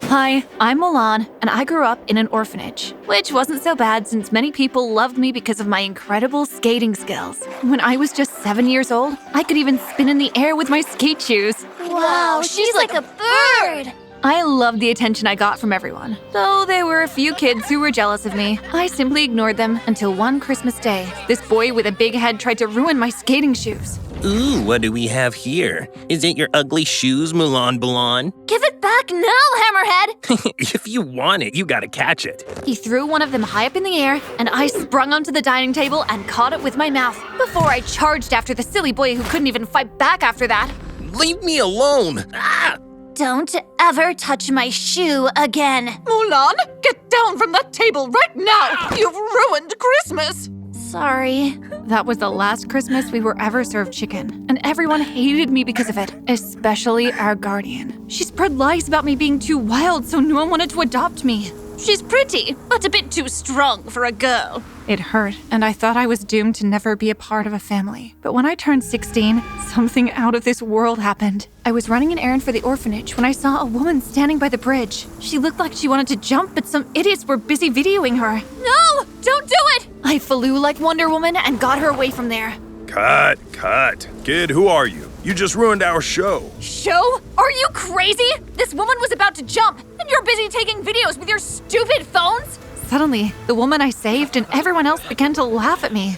Hi, I'm Mulan, and I grew up in an orphanage, which wasn't so bad since many people loved me because of my incredible skating skills. When I was just 7 years old, I could even spin in the air with my skate shoes. Wow, she's like a bird! I loved the attention I got from everyone. Though there were a few kids who were jealous of me, I simply ignored them until one Christmas day. This boy with a big head tried to ruin my skating shoes. Ooh, what do we have here? Is it your ugly shoes, Mulan Balan? Give it back now, Hammerhead! If you want it, you gotta catch it. He threw one of them high up in the air, and I sprung onto the dining table and caught it with my mouth before I charged after the silly boy who couldn't even fight back after that. Leave me alone! Ah! Don't ever touch my shoe again. Mulan, get down from that table right now! You've ruined Christmas! Sorry. That was the last Christmas we were ever served chicken, and everyone hated me because of it, especially our guardian. She spread lies about me being too wild, so no one wanted to adopt me. She's pretty, but a bit too strong for a girl. It hurt, and I thought I was doomed to never be a part of a family. But when I turned 16, something out of this world happened. I was running an errand for the orphanage when I saw a woman standing by the bridge. She looked like she wanted to jump, but some idiots were busy videoing her. No! Don't do it! I flew like Wonder Woman and got her away from there. Cut. Kid, who are you? You just ruined our show. Show? Are you crazy? This woman was about to jump, and you're busy taking videos with your stupid phones? Suddenly, the woman I saved and everyone else began to laugh at me.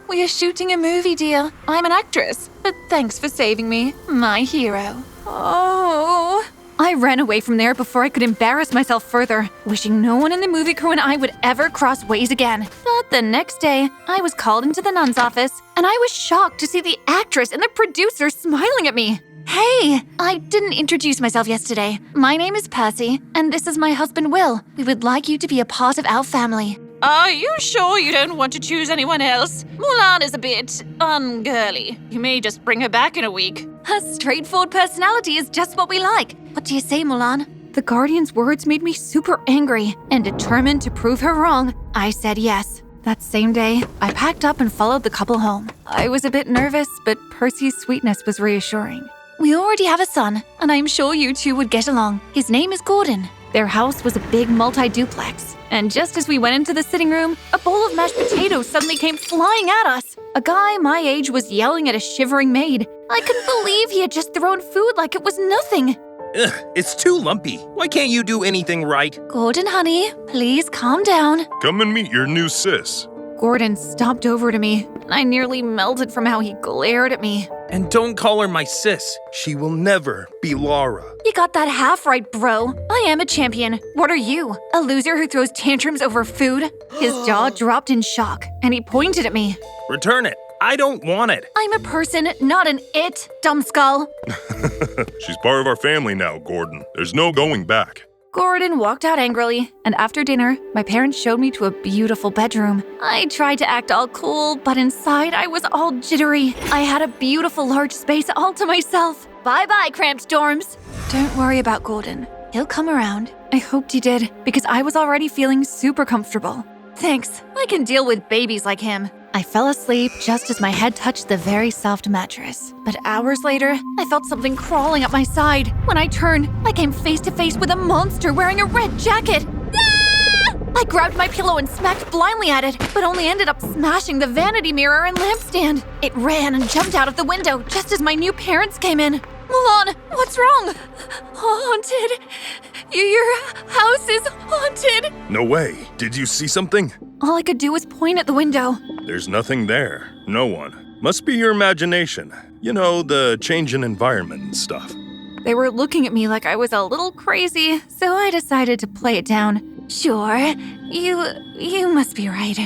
We are shooting a movie, dear. I'm an actress, but thanks for saving me, my hero. Oh. I ran away from there before I could embarrass myself further, wishing no one in the movie crew and I would ever cross ways again. But the next day, I was called into the nun's office, and I was shocked to see the actress and the producer smiling at me. Hey, I didn't introduce myself yesterday. My name is Percy, and this is my husband, Will. We would like you to be a part of our family. Are you sure you don't want to choose anyone else? Mulan is a bit ungirly. You may just bring her back in a week. Her straightforward personality is just what we like. What do you say, Mulan? The guardian's words made me super angry, and determined to prove her wrong, I said yes. That same day, I packed up and followed the couple home. I was a bit nervous, but Percy's sweetness was reassuring. We already have a son, and I'm sure you two would get along. His name is Gordon. Their house was a big multi-duplex, and just as we went into the sitting room, a bowl of mashed potatoes suddenly came flying at us. A guy my age was yelling at a shivering maid. I couldn't believe he had just thrown food like it was nothing. Ugh, it's too lumpy. Why can't you do anything right? Gordon, honey, please calm down. Come and meet your new sis. Gordon stomped over to me, and I nearly melted from how he glared at me. And don't call her my sis. She will never be Laura. You got that half right, bro. I am a champion. What are you? A loser who throws tantrums over food? His jaw dropped in shock, and he pointed at me. Return it. I don't want it. I'm a person, not an it, dumbskull. She's part of our family now, Gordon. There's no going back. Gordon walked out angrily, and after dinner, my parents showed me to a beautiful bedroom. I tried to act all cool, but inside I was all jittery. I had a beautiful large space all to myself. Bye-bye, cramped dorms. Don't worry about Gordon. He'll come around. I hoped he did, because I was already feeling super comfortable. Thanks. I can deal with babies like him. I fell asleep just as my head touched the very soft mattress. But hours later, I felt something crawling up my side. When I turned, I came face to face with a monster wearing a red jacket. Ah! I grabbed my pillow and smacked blindly at it, but only ended up smashing the vanity mirror and lampstand. It ran and jumped out of the window just as my new parents came in. Mulan, what's wrong? Haunted. Your house is haunted. No way. Did you see something? All I could do was point at the window. There's nothing there. No one. Must be your imagination. You know, the change in environment and stuff. They were looking at me like I was a little crazy, so I decided to play it down. Sure, you must be right.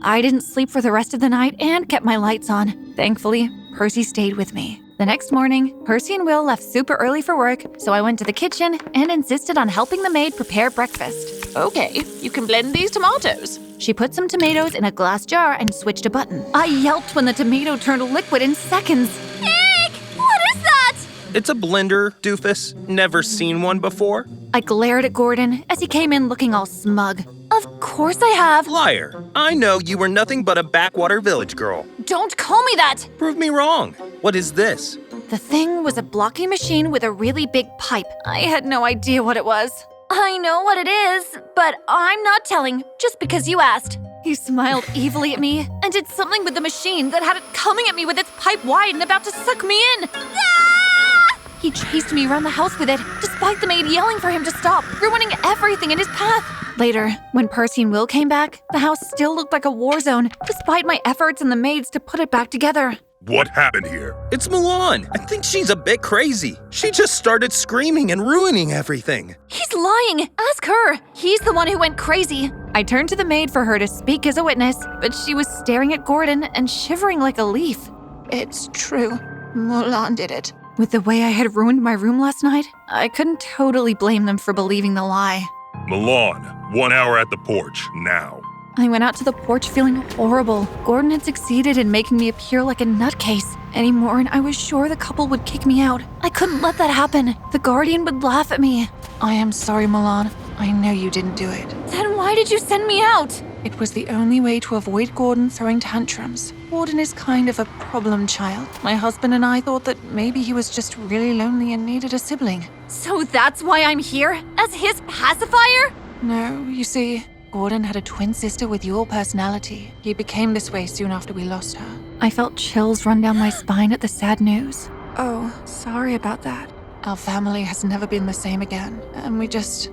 I didn't sleep for the rest of the night and kept my lights on. Thankfully, Percy stayed with me. The next morning, Percy and Will left super early for work, so I went to the kitchen and insisted on helping the maid prepare breakfast. Okay, you can blend these tomatoes. She put some tomatoes in a glass jar and switched a button. I yelped when the tomato turned liquid in seconds. Eek! What is that? It's a blender, doofus. Never seen one before. I glared at Gordon as he came in looking all smug. Of course I have. Liar. I know you were nothing but a backwater village girl. Don't call me that. Prove me wrong. What is this? The thing was a blocky machine with a really big pipe. I had no idea what it was. I know what it is, but I'm not telling just because you asked. He smiled evilly at me and did something with the machine that had it coming at me with its pipe wide and about to suck me in. Ah! He chased me around the house with it, despite the maid yelling for him to stop, ruining everything in his path. Later, when Percy and Will came back, the house still looked like a war zone, despite my efforts and the maids to put it back together. What happened here? It's Mulan. I think she's a bit crazy. She just started screaming and ruining everything. He's lying. Ask her. He's the one who went crazy. I turned to the maid for her to speak as a witness, but she was staring at Gordon and shivering like a leaf. It's true. Mulan did it. With the way I had ruined my room last night, I couldn't totally blame them for believing the lie. Mulan, 1 hour at the porch, now. I went out to the porch feeling horrible. Gordon had succeeded in making me appear like a nutcase. Anymore, and I was sure the couple would kick me out. I couldn't let that happen. The guardian would laugh at me. I am sorry, Mulan. I know you didn't do it. Then why did you send me out? It was the only way to avoid Gordon throwing tantrums. Gordon is kind of a problem child. My husband and I thought that maybe he was just really lonely and needed a sibling. So that's why I'm here? As his pacifier? No, you see, Gordon had a twin sister with your personality. He became this way soon after we lost her. I felt chills run down my spine at the sad news. Oh, sorry about that. Our family has never been the same again, and we just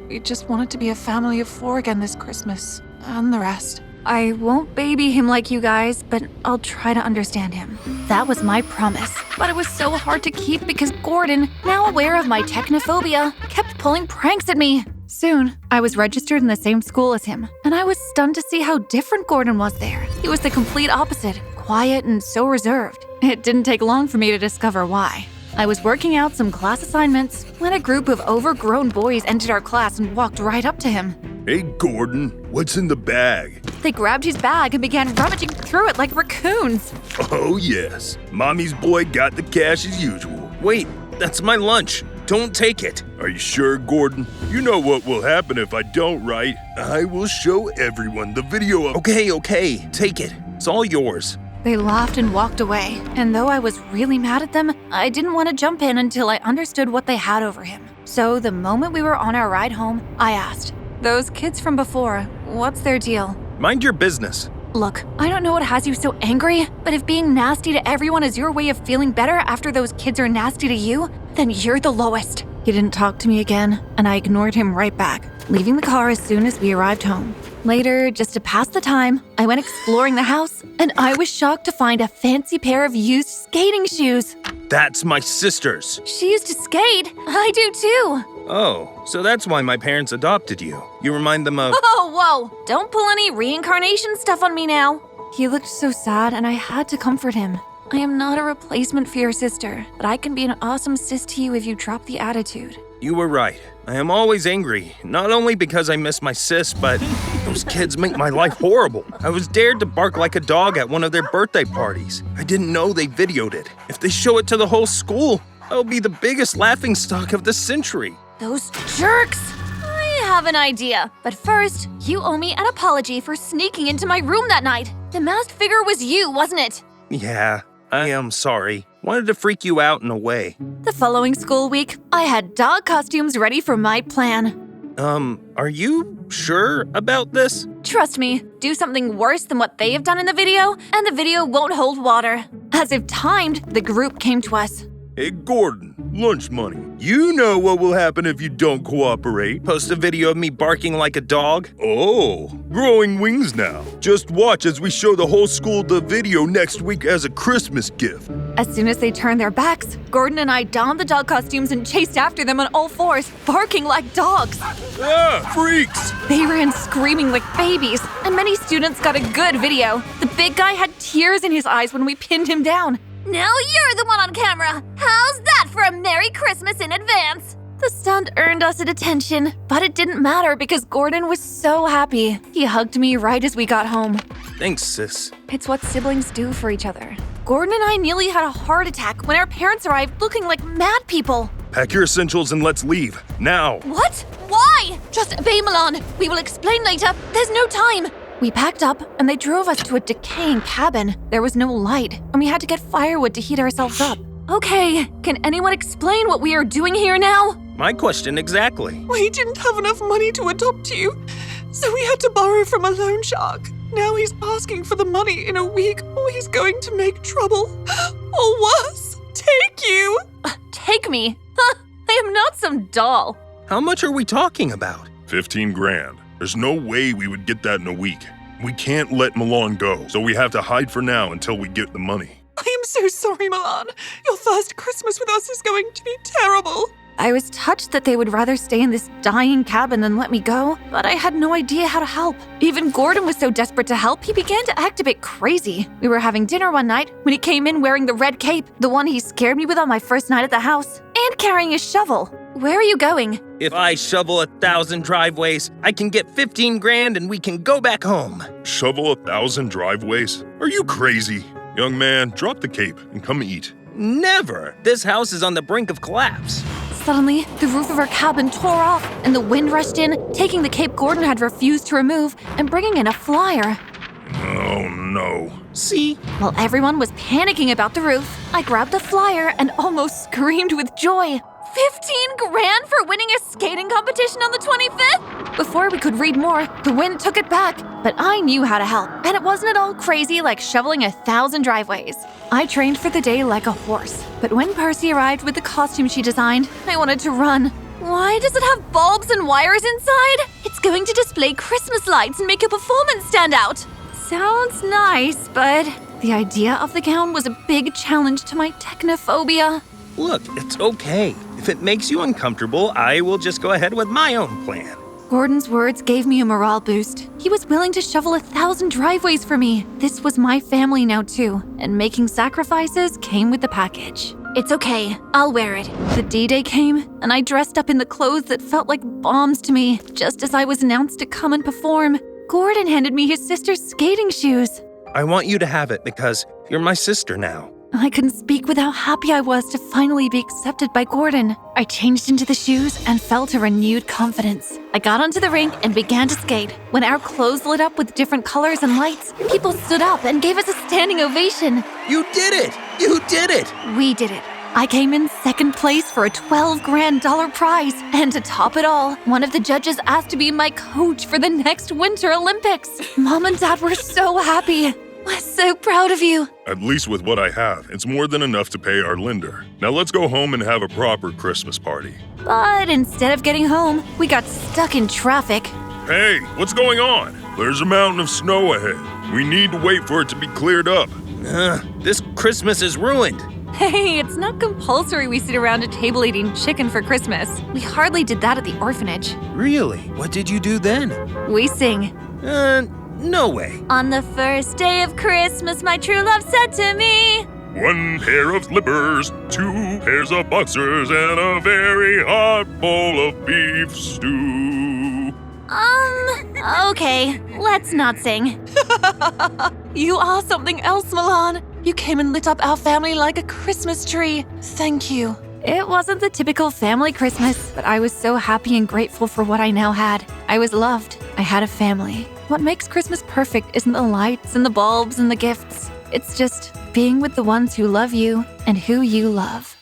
wanted to be a family of 4 again this Christmas, and the rest. I won't baby him like you guys, but I'll try to understand him. That was my promise, but it was so hard to keep because Gordon, now aware of my technophobia, kept pulling pranks at me. Soon, I was registered in the same school as him, and I was stunned to see how different Gordon was there. He was the complete opposite, quiet and so reserved. It didn't take long for me to discover why. I was working out some class assignments when a group of overgrown boys entered our class and walked right up to him. Hey, Gordon, what's in the bag? They grabbed his bag and began rummaging through it like raccoons. Oh, yes. Mommy's boy got the cash as usual. Wait, that's my lunch. Don't take it. Are you sure, Gordon? You know what will happen if I don't, right? I will show everyone the video of— Okay, take it. It's all yours. They laughed and walked away, and though I was really mad at them, I didn't want to jump in until I understood what they had over him. So the moment we were on our ride home, I asked, "Those kids from before, what's their deal?" Mind your business. Look, I don't know what has you so angry, but if being nasty to everyone is your way of feeling better after those kids are nasty to you, then you're the lowest. He didn't talk to me again, and I ignored him right back, leaving the car as soon as we arrived home. Later, just to pass the time, I went exploring the house, and I was shocked to find a fancy pair of used skating shoes. That's my sister's. She used to skate. I do too. Oh, so that's why my parents adopted you. You remind them of— Oh, whoa. Don't pull any reincarnation stuff on me now. He looked so sad, and I had to comfort him. I am not a replacement for your sister, but I can be an awesome sis to you if you drop the attitude. You were right. I am always angry, not only because I miss my sis, but those kids make my life horrible. I was dared to bark like a dog at one of their birthday parties. I didn't know they videoed it. If they show it to the whole school, I'll be the biggest laughingstock of the century. Those jerks. I have an idea. But first, you owe me an apology for sneaking into my room that night. The masked figure was you, wasn't it? Yeah, I am sorry. Wanted to freak you out in a way. The following school week, I had dog costumes ready for my plan. Are you sure about this? Trust me, do something worse than what they have done in the video, and the video won't hold water. As if timed, the group came to us. Hey, Gordon, lunch money. You know what will happen if you don't cooperate. Post a video of me barking like a dog? Oh, growing wings now. Just watch as we show the whole school the video next week as a Christmas gift. As soon as they turned their backs, Gordon and I donned the dog costumes and chased after them on all fours, barking like dogs. Ah, freaks! They ran screaming like babies, and many students got a good video. The big guy had tears in his eyes when we pinned him down. Now you're the one on camera. How's that for a Merry Christmas in advance? The stunt earned us a detention, but it didn't matter because Gordon was so happy. He hugged me right as we got home. Thanks, sis. It's what siblings do for each other. Gordon and I nearly had a heart attack when our parents arrived looking like mad people. Pack your essentials and let's leave. Now. What? Why? Just obey Mulan. We will explain later. There's no time. We packed up and they drove us to a decaying cabin. There was no light, and we had to get firewood to heat ourselves up. Okay, can anyone explain what we are doing here now? My question exactly. We didn't have enough money to adopt you, so we had to borrow from a loan shark. Now he's asking for the money in a week, or he's going to make trouble. Or worse, take you. Take me? Huh, I am not some doll. How much are we talking about? 15 grand. There's no way we would get that in a week. We can't let Mulan go, so we have to hide for now until we get the money. I am so sorry, Mulan. Your first Christmas with us is going to be terrible. I was touched that they would rather stay in this dying cabin than let me go, but I had no idea how to help. Even Gordon was so desperate to help, he began to act a bit crazy. We were having dinner one night when he came in wearing the red cape, the one he scared me with on my first night at the house, and carrying a shovel. Where are you going? If I shovel 1,000 driveways, I can get 15 grand and we can go back home. Shovel 1,000 driveways? Are you crazy? Young man, drop the cape and come eat. Never! This house is on the brink of collapse. Suddenly, the roof of our cabin tore off, and the wind rushed in, taking the cape Gordon had refused to remove and bringing in a flyer. Oh no. See? While everyone was panicking about the roof, I grabbed the flyer and almost screamed with joy. 15 grand for winning a skating competition on the 25th? Before we could read more, the wind took it back, but I knew how to help, and it wasn't at all crazy like shoveling 1,000 driveways. I trained for the day like a horse, but when Percy arrived with the costume she designed, I wanted to run. Why does it have bulbs and wires inside? It's going to display Christmas lights and make a performance stand out. Sounds nice, but the idea of the gown was a big challenge to my technophobia. Look, it's okay. If it makes you uncomfortable, I will just go ahead with my own plan. Gordon's words gave me a morale boost. He was willing to shovel 1,000 driveways for me. This was my family now too, and making sacrifices came with the package. It's okay, I'll wear it. The D-Day came, and I dressed up in the clothes that felt like bombs to me, just as I was announced to come and perform. Gordon handed me his sister's skating shoes. I want you to have it because you're my sister now. I couldn't speak with how happy I was to finally be accepted by Gordon. I changed into the shoes and felt a renewed confidence. I got onto the rink and began to skate. When our clothes lit up with different colors and lights, people stood up and gave us a standing ovation. You did it! You did it! We did it. I came in second place for a $12 grand prize. And to top it all, one of the judges asked to be my coach for the next Winter Olympics. Mom and Dad were so happy. We're so proud of you. At least with what I have, it's more than enough to pay our lender. Now let's go home and have a proper Christmas party. But instead of getting home, we got stuck in traffic. Hey, what's going on? There's a mountain of snow ahead. We need to wait for it to be cleared up. This Christmas is ruined. Hey, it's not compulsory we sit around a table eating chicken for Christmas. We hardly did that at the orphanage. Really? What did you do then? We sing. No way. On the first day of Christmas, my true love said to me, 1 pair of slippers, 2 pairs of boxers, and a very hot bowl of beef stew. Okay, let's not sing. You are something else, Mulan. You came and lit up our family like a Christmas tree. Thank you. It wasn't the typical family Christmas, but I was so happy and grateful for what I now had. I was loved. I had a family. What makes Christmas perfect isn't the lights and the bulbs and the gifts. It's just being with the ones who love you and who you love.